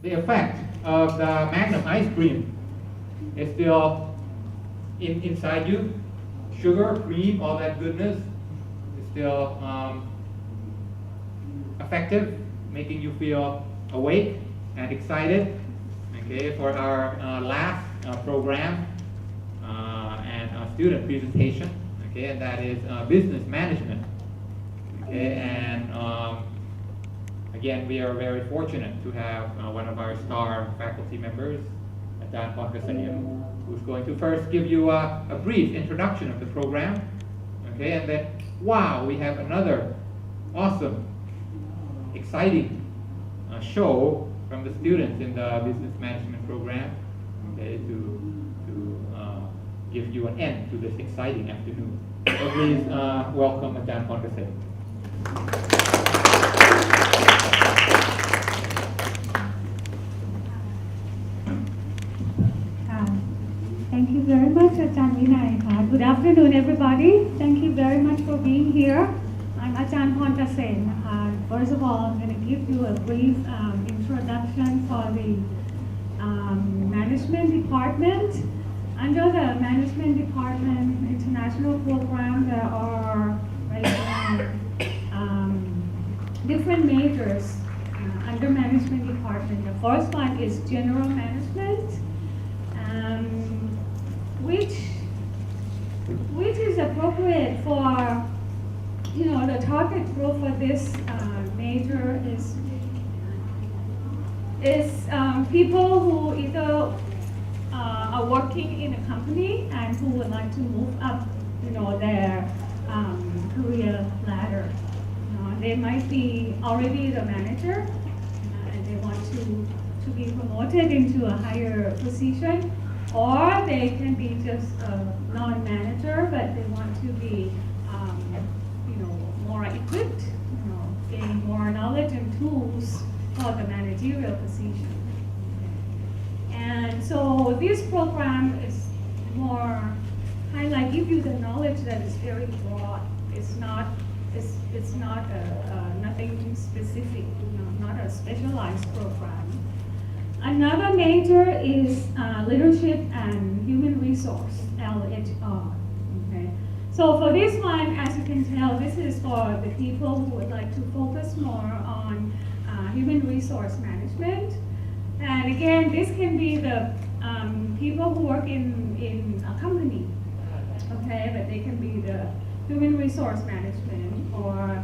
the effect of the Magnum ice cream is still inside you. Sugar, cream, all that goodness is still effective, making you feel awake and excited. Okay, for our last program and student presentation. Okay, and that is business management. Okay, and again, we are very fortunate to have one of our star faculty members, Ajahn Ponkasayam, who's going to first give you a brief introduction of the program. Okay, and then, wow, we have another awesome, exciting show from the students in the business management program. Okay, to give you an end to this exciting afternoon. So please welcome Ajahn Ponkasayam. Thank you very much, Ajahn Vinay. Good afternoon, everybody. Thank you very much for being here. I'm Ajahn Ponkasayam. First of all, I'm going to give you a brief introduction for the management department. Under the management department international program, there are different majors under management department. The first one is general management, which is appropriate for, the target group for this major is people who either are working in a company and who would like to move up, their career ladder. They might be already the manager and they want to be promoted into a higher position, or they can be just a non-manager, but they want to be, more equipped, gain more knowledge and tools for the managerial position. And so this program is more give you the knowledge that is very broad. It's not nothing specific, not a specialized program. Another major is leadership and human resource, LHR. Okay. So for this one, as you can tell, this is for the people who would like to focus more on human resource management. And again, this can be the people who work in a company, okay, but they can be the human resource management, or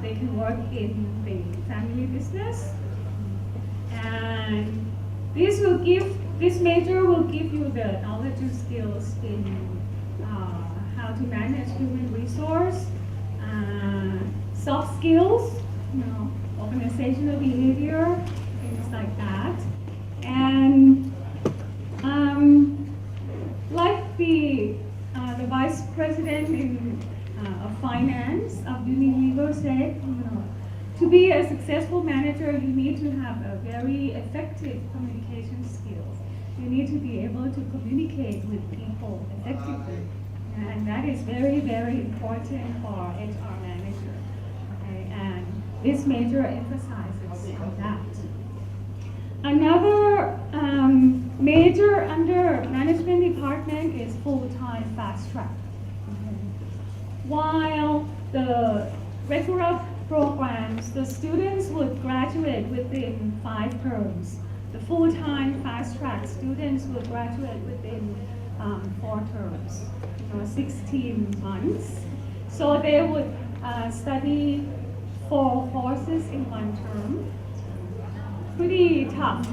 they can work in the family business. And this major will give you the knowledge and skills in how to manage human resource, soft skills, organizational behavior, things like that. And like the vice president of finance of Unilever said, to be a successful manager, you need to have a very effective communication skills. You need to be able to communicate with people effectively. And that is very, very important for HR manager. Okay? And this major emphasizes on that. Another major under management department is full-time fast track. Okay. While the regular programs, the students would graduate within 5 terms. The full-time fast track students would graduate within 4 terms, 16 months. So they would study 4 courses in 1 term. Pretty tough.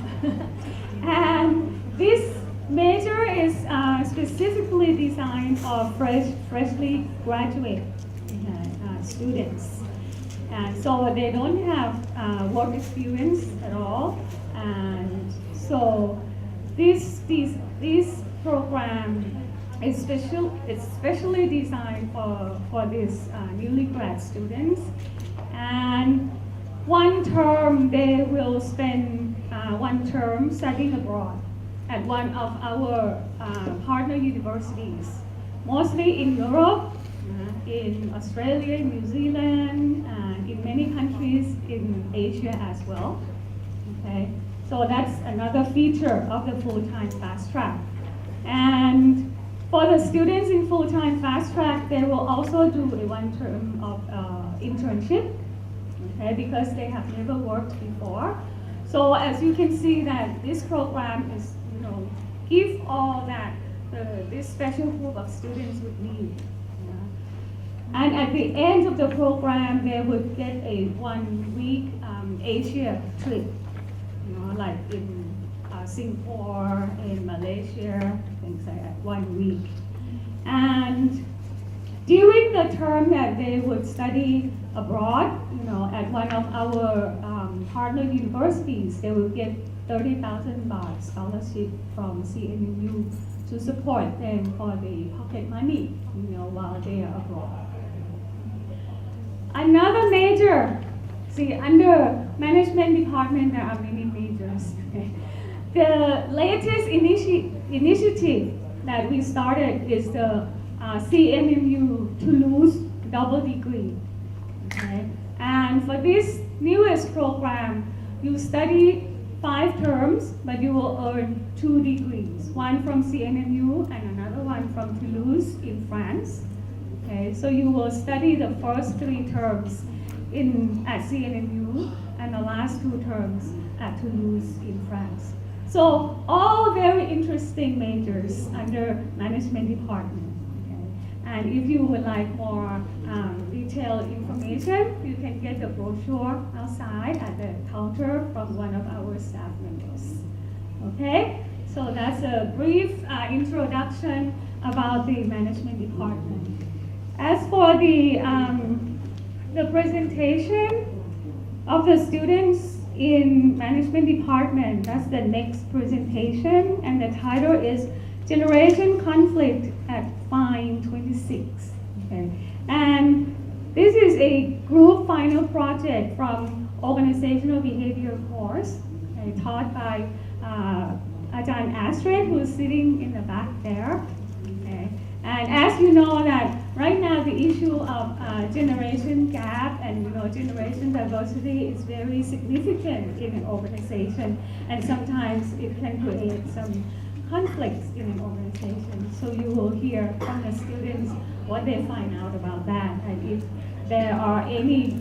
And this major is specifically designed for freshly graduate students. And so they don't have work experience at all. And so this program is specially designed for these newly grad students. And 1 term, they will spend 1 term studying abroad at one of our partner universities, mostly in Europe, in Australia, New Zealand, and in many countries in Asia as well. Okay, So that's another feature of the full-time fast track. And for the students in full-time fast track, they will also do a one term of internship, okay, because they have never worked before. So as you can see that this program is, give all that this special group of students would need. And at the end of the program, they would get a 1 week Asia trip, like in Singapore, in Malaysia, things like that, 1 week. And during the term that they would study abroad, at one of our partner universities, they would get 30,000 baht scholarship from CNU to support them for the pocket money, while they are abroad. Another major, under management department, there are many majors. Okay? The latest initiative that we started is the CNMU Toulouse double degree. Okay? And for this newest program, you study 5 terms, but you will earn 2 degrees, one from CNMU and another one from Toulouse in France. Okay, so you will study the first 3 terms at CNMU and the last 2 terms at Toulouse in France. So all very interesting majors under management department. Okay? And if you would like more detailed information, you can get the brochure outside at the counter from one of our staff members. Okay, so that's a brief introduction about the management department. As for the presentation of the students in management department, that's the next presentation, and the title is Generation Conflict at Fine 26. Okay. And this is a group final project from organizational behavior course, okay, taught by Ajahn Astrid, who's sitting in the back there. Okay. And as you know that right now the issue of generation gap and generation diversity is very significant in an organization, and sometimes it can create some conflicts in an organization. So you will hear from the students what they find out about that, and if there are any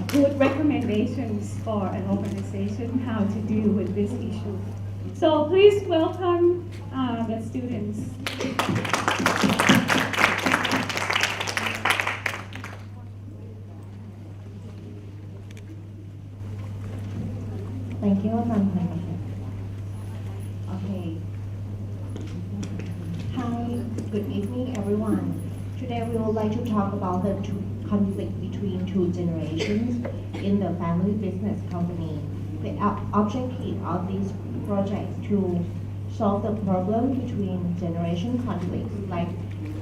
good recommendations for an organization how to deal with this issue. So please welcome the students. Thank you, Madam. Okay. Hi, good evening, everyone. Today we would like to talk about the conflict between 2 generations in the family business company. The objective of this project to solve the problem between generation conflicts. Like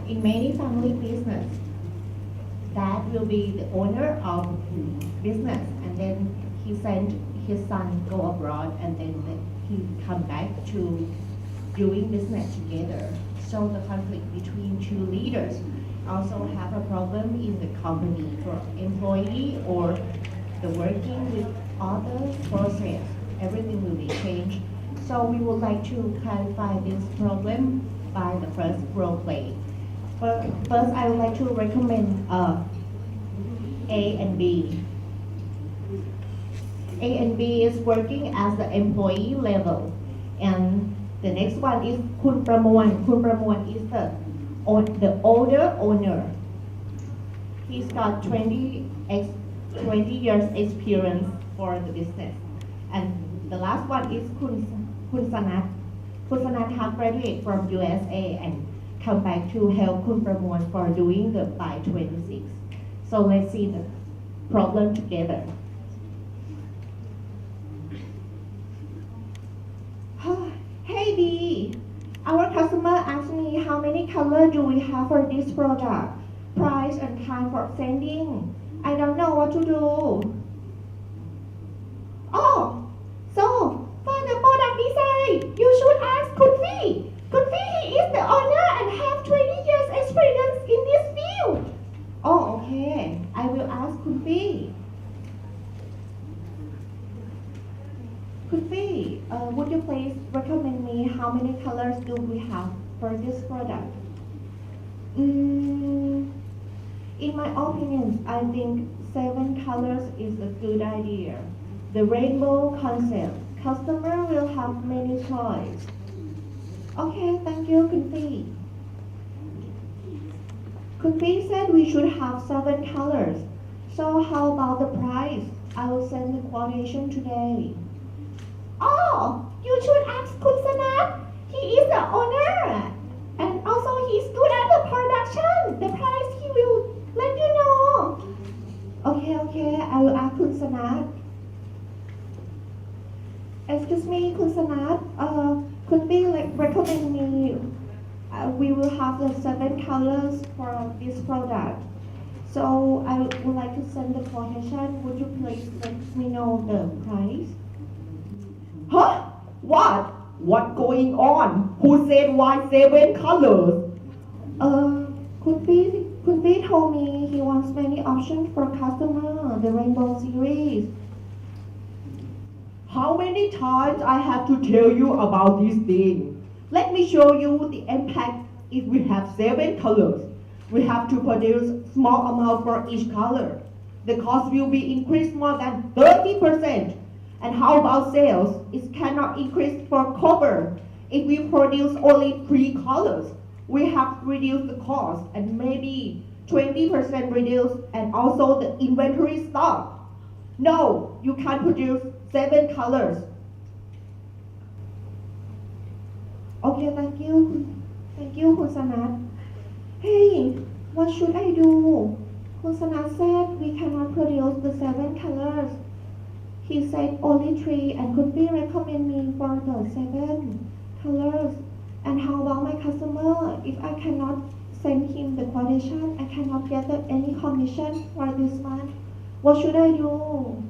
in many family business, dad will be the owner of business, and then he sent his son go abroad, and then he come back to doing business together. So the conflict between 2 leaders also have a problem in the company for employee or the working with other process. Everything will be changed. So we would like to clarify this problem by the first role play. First, I would like to recommend A and B. A and B is working as the employee level, and the next one is Kun Pramuan. Kun Pramuan is the older owner. He's got 20 years experience for the business, and the last one is Kun Sanat. Kun Sanat have graduated from USA and come back to help Kun Pramuan for doing the by 26. So let's see the problem together. Hey B, our customer asked me how many colors do we have for this product, price and time for sending. I don't know what to do. Oh, so for the product design, you should ask Kun Phi. Kun Phi, he is the owner and have 20 years experience in this field. Oh, okay. I will ask Kun Phi. Would you please recommend me how many colors do we have for this product? Mm, in my opinion, I think 7 colors is a good idea. The rainbow concept. Customer will have many choice. Okay, thank you, Kunfi. Kunfi said we should have 7 colors. So how about the price? I will send the quotation today. Oh, you should ask Kun Sanat. He is the owner. And also he's good at the production. The price he will let you know. Okay, I will ask Kun Sanat. Excuse me, Kun Sanat. Could we recommend me? We will have the 7 colors for this product. So I would like to send the quotation. Would you please let me know the price? Huh? What? What going on? Who said why 7 colors? Could be told me he wants many options for customer, the Rainbow series. How many times I have to tell you about this thing? Let me show you the impact if we have 7 colors. We have to produce small amount for each color. The cost will be increased more than 30%. And how about sales? It cannot increase for cover. If we produce only 3 colors, we have to reduce the cost and maybe 20% reduce and also the inventory stock. No, you can't produce 7 colors. Okay, thank you. Thank you, Kun Sanat. Hey, what should I do? Kun Sanat said we cannot produce the 7 colors. He said only 3 and could be recommend me for the 7 colors. And how about my customer? If I cannot send him the quotation, I cannot get any commission for this month. What should I do?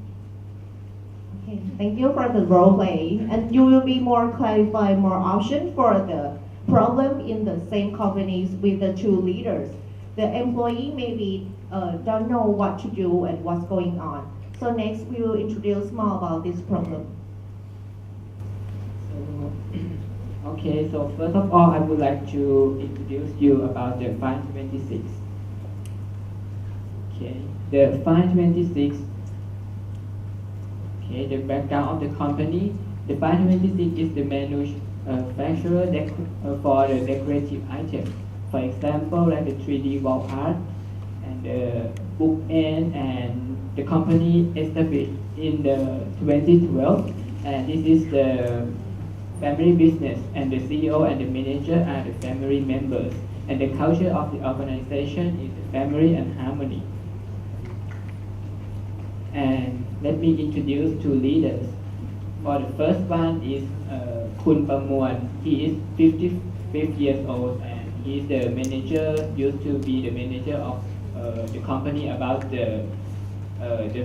Okay, thank you for the role play. And you will be more clarify more options for the problem in the same companies with the 2 leaders. The employee maybe don't know what to do and what's going on. So next we will introduce more about this problem. Okay, so first of all, I would like to introduce you about the 526. Okay, the 526. Okay, the background of the company. The 526 is the manufacturer for the decorative items. For example, like the 3D wall art and the bookend, and the company established in the 2012, and this is the family business, and the CEO and the manager are the family members, and the culture of the organization is the family and harmony. And let me introduce 2 leaders. For the first one is Kun Pamuan. He is 55 years old, and he is the manager, used to be the manager of the company about the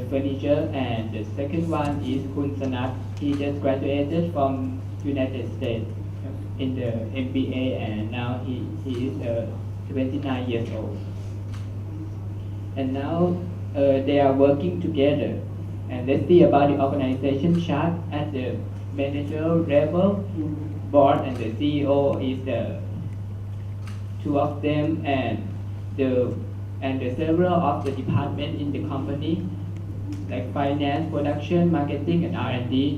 furniture. And the second one is Kun Sanat. He just graduated from United States in the MBA, and now he is 29 years old. And now they are working together. And let's see about the organization chart. At the manager level, board and the CEO is the 2 of them, and the several of the department in the company, like finance, production, marketing, and R&D.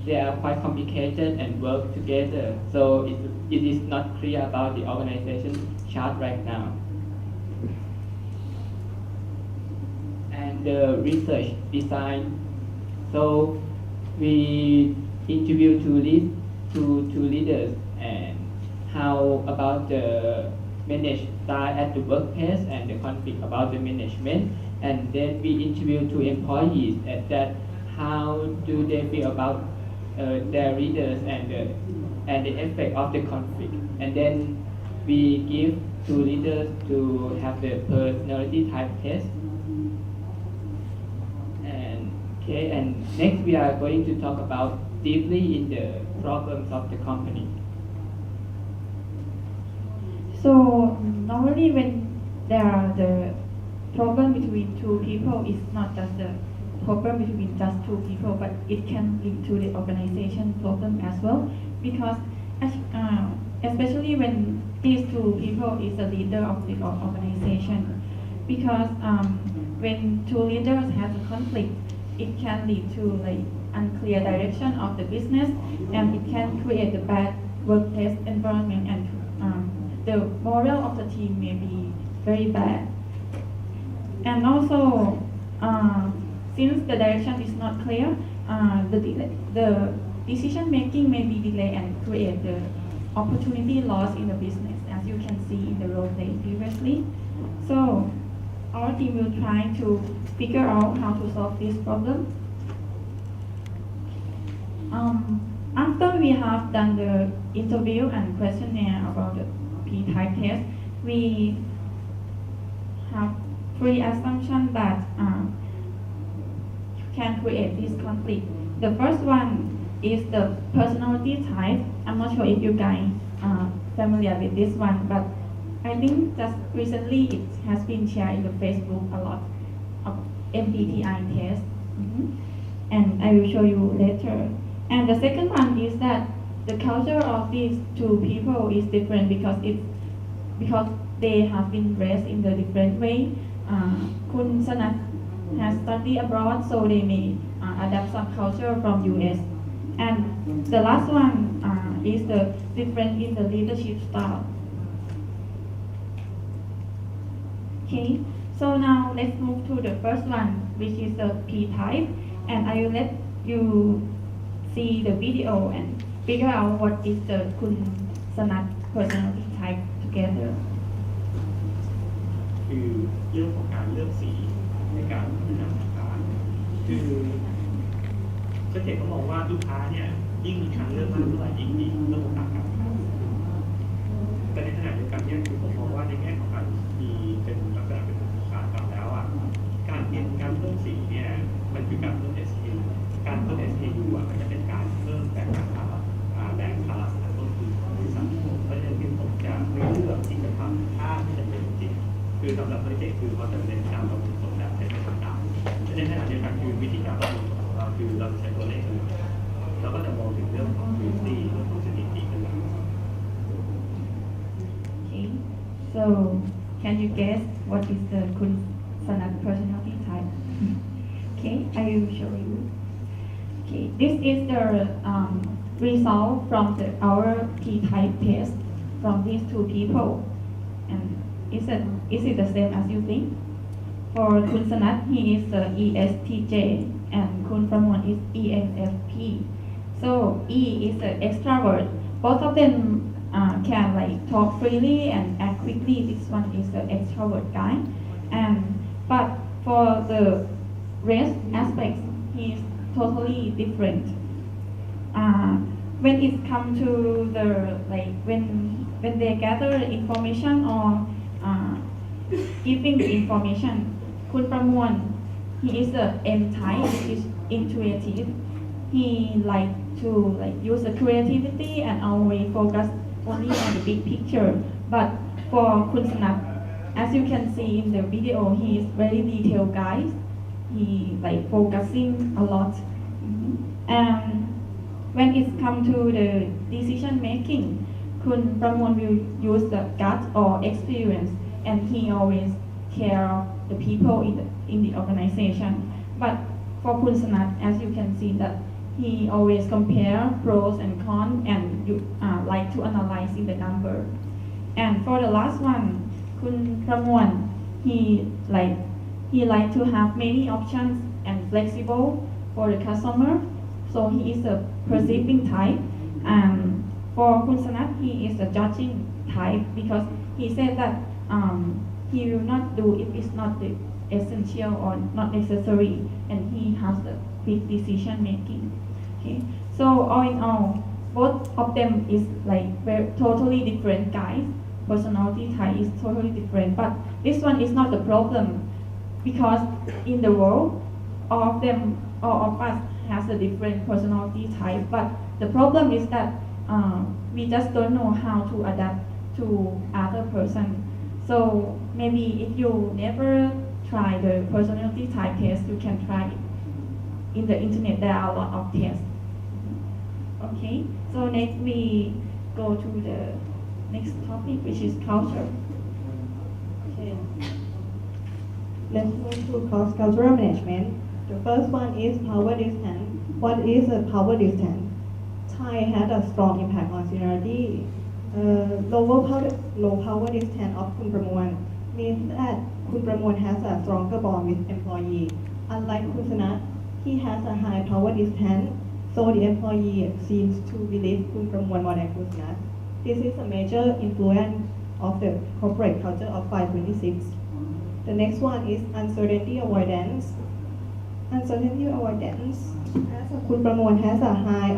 They are quite complicated and work together. So it is not clear about the organization chart right now. And the research design. So we interview two leaders, and how about the manage style at the workplace and the conflict about the management. And then we interview 2 employees at that, how do they feel about their leaders and the effect of the conflict. And then we give 2 leaders to have the personality type test. And next we are going to talk about deeply in the problems of the company. So normally when there are the problem between 2 people, it's not just the problem between just two people, but it can lead to the organization problem as well, because especially when these two people is the leader of the organization, because when two leaders have a conflict, it can lead to like unclear direction of the business, and it can create a bad workplace environment, and the morale of the team may be very bad. And also, since the direction is not clear, the decision making may be delayed and create the opportunity loss in the business, as you can see in the role play previously. So our team will try to figure out how to solve this problem. After we have done the interview and questionnaire about the P-type test, we have three assumptions that can create this conflict. The first one is the personality type. I'm not sure if you guys are familiar with this one, but I think just recently it has been shared in the Facebook a lot of MBTI test. And I will show you later. And the second one is that the culture of these two people is different because they have been raised in the different way. Kun Sanat has studied abroad, so they may adapt some culture from US. And the last one is the difference in the leadership style. Okay, so now let's move to the first one, which is the P type, and I will let you see the video and figure out what is the Kun Sanat personality type together. คือเรื่องของการเลือกสีในการพัฒนาสินค้าคือสังเกตเขามองว่าลูกค้าเนี่ยยิ่งมีทางเลือกมากเท่าไหร่ยิ่งดีเรื่องของการขายแต่ในขณะเดียวกันเนี่ยคือผมมองว่าในแง่ของการมีเป็นลักษณะเป็นอุตสาหกรรมแล้วอ่ะการเพิ่มสีเนี่ยมันคือการเพิ่ม SKU การเพิ่ม SKU อ่ะมันจะเป็นการเพิ่มแบ่งราคาแบ่งภาระและต้นทุนของบริษัทเพราะฉะนั้นผมจะไม่เลือกที่จะทำถ้าไม่จำเป็นจริงคือสำหรับโปรเจกต์คือเขาจะเน้นการประเมินผลแบบใช้เป็นต่างๆในขณะเดียวกันคือวิธีการประเมินผลของเราคือเราจะใช้ตัวเลขเป็นหลักเราก็จะมองถึงเรื่องของ beauty เรื่องของสถิติเป็นหลัก Okay, so can you guess what is the Kun Sanat personality type? Okay, I will show you. Okay, this is the result from our P-type test from these two people. And is it the same as you think? For Kun Sanat, he is the ESTJ, and Kun Pramon is ENFP. So E is the extrovert. Both of them can like talk freely and act quickly. This one is the extrovert guy. But for the rest aspects, he is totally different. When it comes to the like when they gather information or giving the information, Kun Pramon, he is the M type, which is intuitive. He like to like use the creativity and always focus only on the big picture. But for Kun Sanat, as you can see in the video, he is very detailed guy. He like focusing a lot. And when it comes to the decision making, Kun Pramon will use the gut or experience, and he always care of the people in the organization. But for Kun Sanat, as you can see that he always compare pros and cons and like to analyze in the number. And for the last one, Kun Pramon, he like to have many options and flexible for the customer. So he is a perceiving type. And for Kun Sanat, he is a judging type because he said that he will not do if it's not the essential or not necessary, and he has the big decision making. Okay, so all in all, both of them is like very totally different guys. Personality type is totally different, but this one is not the problem because in the world, all of us has a different personality type. But the problem is that we just don't know how to adapt to other person. So maybe if you never try the personality type test, you can try it in the internet there are a lot of tests. Okay, so next we go to the next topic, which is culture. Okay. Let's move to cross-cultural management. The first one is power distance. What is a power distance? Thai had a strong impact on seniority. Low power distance of Kun Pramon means that Kun Pramon has a stronger bond with employee. Unlike Kun Sanat, he has a high power distance, so the employee seems to believe Kun Pramon more than Kun Sanat. This is a major influence of the corporate culture of 526. The next one is uncertainty avoidance. Uncertainty avoidance. As a Kun Pramon has a high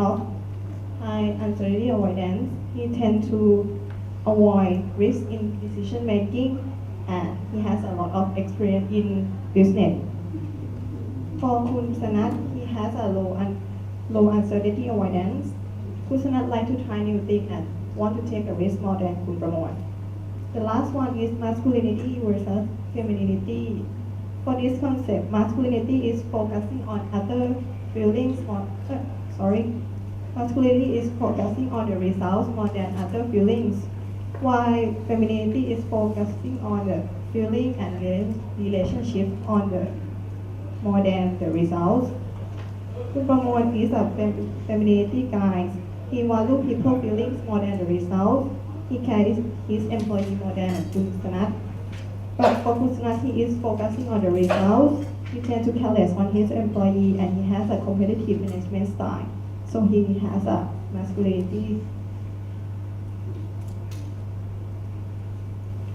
uncertainty avoidance, he tends to avoid risk in decision making, and he has a lot of experience in business. For Kun Sanat, he has a low uncertainty avoidance. Kun Sanat like to try new things and want to take a risk more than Kun Pramon. The last one is masculinity versus femininity. For this concept, masculinity is focusing on other feelings masculinity is focusing on the results more than other feelings, while femininity is focusing on the feeling and relationship on the more than the results. Kun Pramon is a femininity guy. He values people feelings more than the results. He carries his employee more than Kun Sanat. But for Kun Sanat, he is focusing on the results. He tends to careless on his employee, and he has a competitive management style. So he has a masculinity.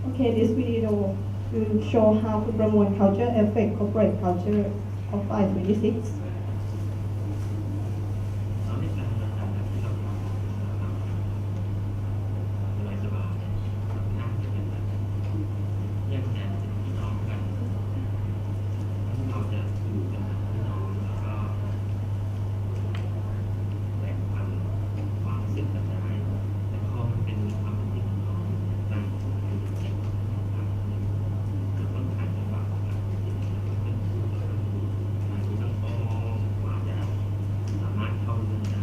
Okay, this video will show how Kun Pramon culture affect corporate culture of 526. ตอนนี้การทำงานที่เราทำสบายๆทำงานจะเป็นแบบแยกแยะเป็นพี่น้องกันที่เราจะอยู่กันแบบพี่น้องแล้วก็แบ่งปันความรู้สึกกันได้แต่พอมันเป็นความเป็นพี่น้องต่างกันอยู่ในความมันต้องผ่านจังหวะการเป็นเป็นผู้ต่างมันต้องอ้อมกว่าจะสามารถเข้าเรื่องได้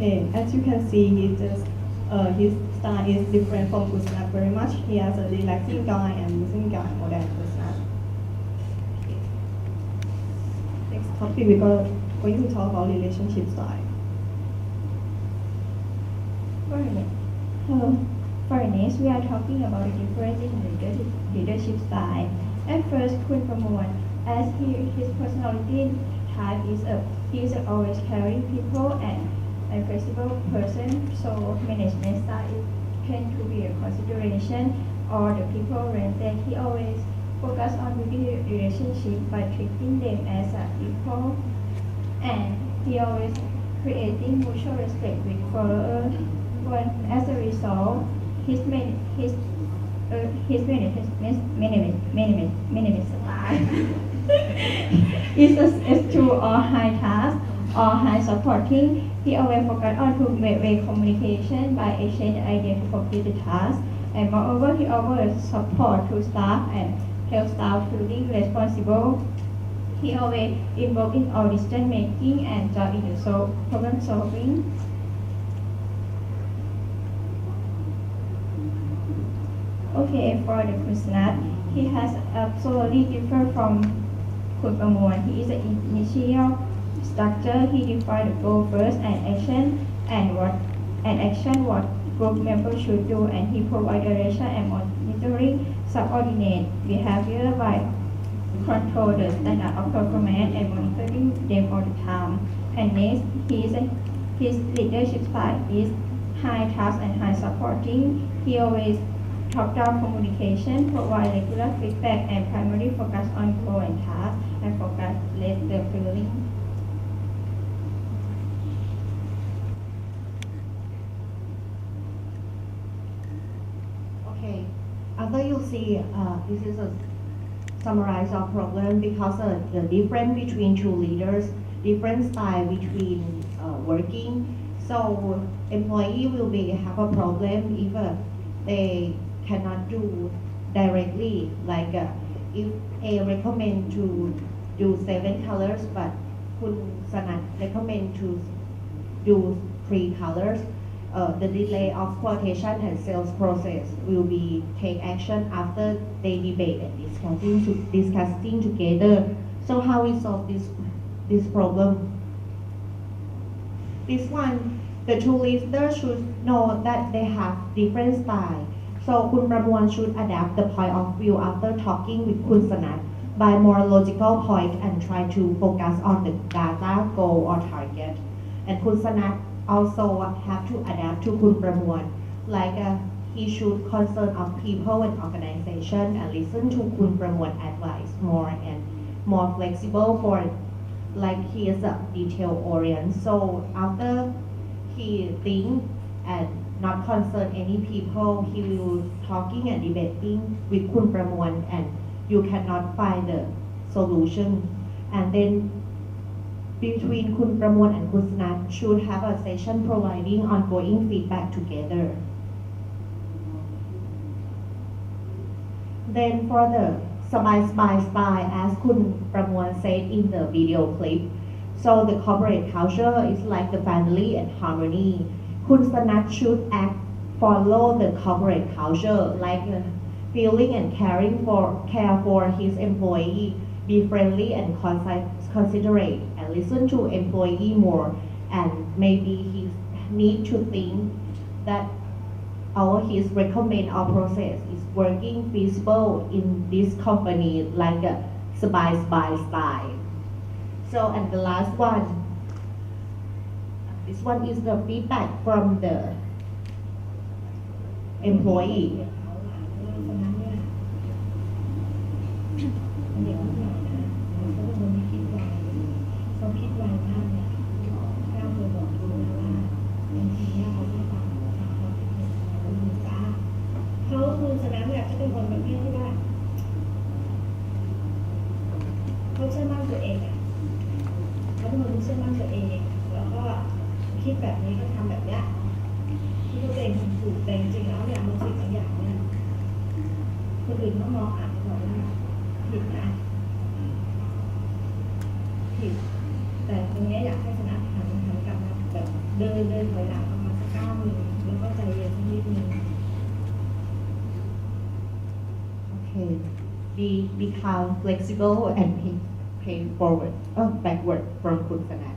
Okay, as you can see, his style is different from Kun Sanat very much. He has a relaxing guy and losing guy more than Kun Sanat. Okay. Next topic, we're going to talk about relationship style. For next, we are talking about the difference in leadership style. At first, Kun Pramon, as his personality type he is always caring people and a flexible person, so management style tend to be a consideration or the people oriented. He always focus on building relationship by treating them as equal, and he always creating mutual respect with followers. But as a result, his management style is to all high task or high supporting. He always focus on two-way communication by exchanging ideas to complete the task. And moreover, he always support to staff and help staff feeling responsible. He always involved in all decision making and job in the problem solving. Okay, for the Kun Sanat, he has absolutely different from Kun Pramon. He is an initial structure. He defines the goal first and action what group members should do, and he provides direction and monitoring subordinate behavior by control the standard of performance and monitoring them all the time. And next, his leadership style is high trust and high supporting. He always top-down communication, provide regular feedback, and primarily focus on goal and task, and focus less the feeling. Okay, after you see, this is a summarize our problem because the difference between two leaders, different style between working. So employee will have a problem if they cannot do directly. Like if A recommend to do 7 colors, but คุณสนัด recommend to do 3 colors. The delay of quotation and sales process will be take action after they debate and discussing together. So how we solve this problem? This one, the two listeners should know that they have different style. So คุณประมวล should adapt the point of view after talking with คุณสนัด by more logical point and try to focus on the data goal or target. And คุณสนัด also have to adapt to คุณประมวล like he should concern of people and organization and listen to คุณประมวล advice more and more flexible for like he is a detail oriented. So after he think and not concern any people, he will talking and debating with คุณประมวล and you cannot find the solution. And then between คุณประมวล and คุณสนัด should have a session providing ongoing feedback together. Then for the sbai style, as คุณประมวล said in the video clip, so the corporate culture is like the family and harmony. คุณสนัด should follow the corporate culture like feeling and care for his employee, be friendly and considerate and listen to employee more, and maybe he need to think that his recommend or process is working feasible in this company like a sbai style. So and the last one, this one is the feedback from the employee. คุณสนับเนี่ยจะเป็นคนประเภทที่ว่าเขาเชื่อมั่นตัวเองอ่ะเขาเป็นคนที่เชื่อมั่นตัวเองแล้วก็คิดแบบนี้ก็ทำแบบเนี้ยที่ตัวเองถูกแต่จริงๆแล้วเนี่ยบางสิ่งบางอย่างเนี่ยคนอื่นเขามองอาจจะบอกว่าผิดนะผิดแต่ตรงนี้อยากให้สนับหันกลับมาแบบเดินถอยหลังประมาณสัก9 มือแล้วก็ใจเย็นสักนิดนึงBecome flexible and pay backward from คุณสนัด.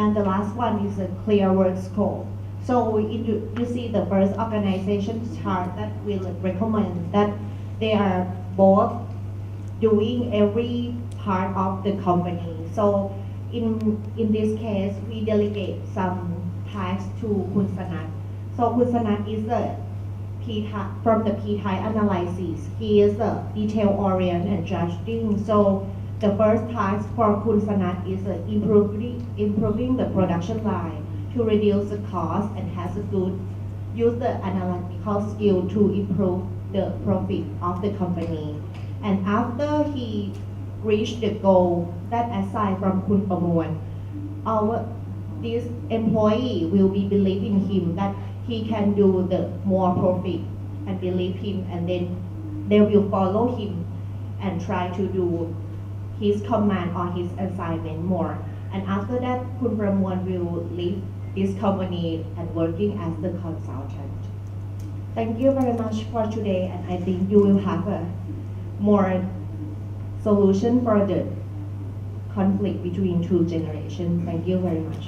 And the last one is a clear work scope. So you see the first organization chart that will recommend that they are both doing every part of the company. So in this case, we delegate some tasks to คุณสนัด. So คุณสนัด is from the P-type analysis, he is a detail-oriented and judging. So the first task for คุณสนัด is improving the production line to reduce the cost and has a good use the analytical skill to improve the profit of the company. And after he reached the goal that aside from คุณประมวล, this employee will be believing him that he can do the more profit and believe him, and then they will follow him and try to do his command or his assignment more. And after that, คุณประมวล will leave this company and working as the consultant. Thank you very much for today, and I think you will have a more solution for the conflict between two generations. Thank you very much.